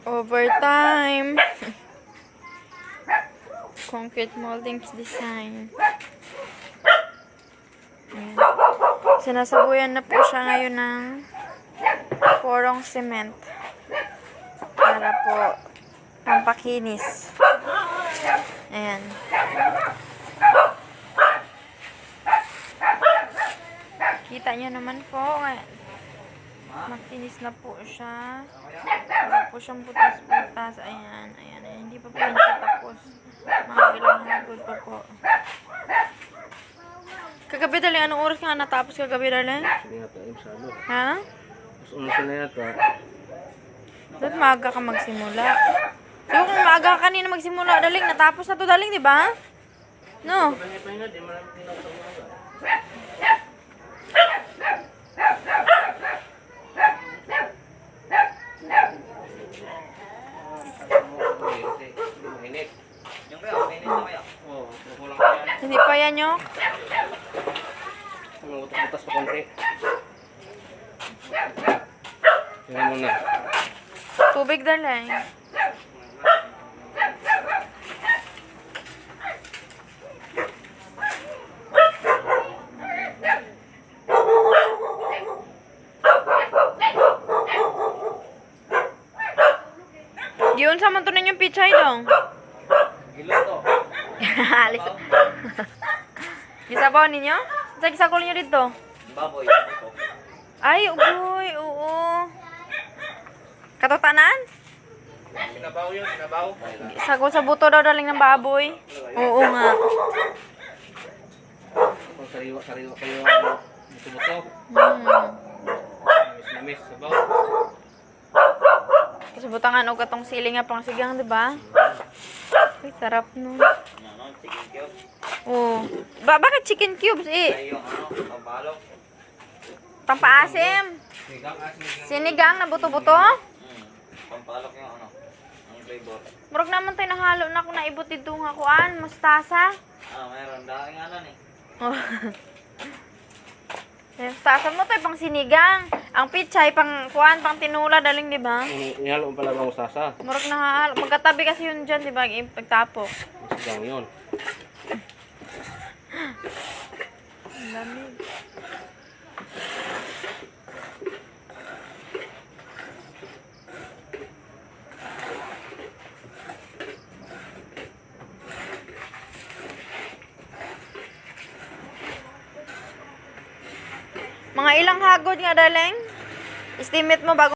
Overtime. Concrete molding design. Ayan. Sinasabuyan na po siya ngayon ng porong cement. Para po pampakinis. Ayan. Kita nyo naman po. Makinis na po siya. Wala po siyang butas-butas. Ayan, ayan, ayan. Hindi pa po yan siya tapos. Mga ilang hagod pa po. Kagabi dali, anong oras ka nga natapos kagabi dali? Ha? Mas unasan na yata. Doon maaga ka magsimula. So kung maaga ka kanina magsimula, daling natapos na to daling, di ba? No? Pahinga-pahinga, di marami tinatawag umaga. Hindi pa yan nyo? Butas pa konti. Tingnan mo na. Tubig daling. Yun sa manto ninyong pichay dong. Gila to. Alis. Gisabaw ninyo? Sa gisakol niyo dito? Baboy. Ay, uy, oo. Katutanan? Sinabaw yun, sinabaw. Sagol sa buto daw daling ng baboy. Oo nga. Sariwa-sariwa kayo ang buto-buto. Namis-namis, sabaw. Kasi butangan o katong siling nga pang sigang, di ba? Ay, sarap nun. Chicken cube. Oo. Bakit chicken cubes eh? Yung pabalok. Pampaasim. Sinigang na buto-buto? Pampalok yung ang flavor. Murag naman tayo nahalo na kung naibot dito nga kuan, mustasa. Mayroon. Dahil nga na Oh. Mustasa mo tayo pang sinigang. Ang pichay pang kuan, pang tinula daling, di ba? Ihalo mo pala bang usasa? Murag nahalo. Magkatabi kasi yun dyan, di ba? Pagtapok. Sigang yun. Ang lamig. Mga ilang hagod nga daling? Estimate mo bago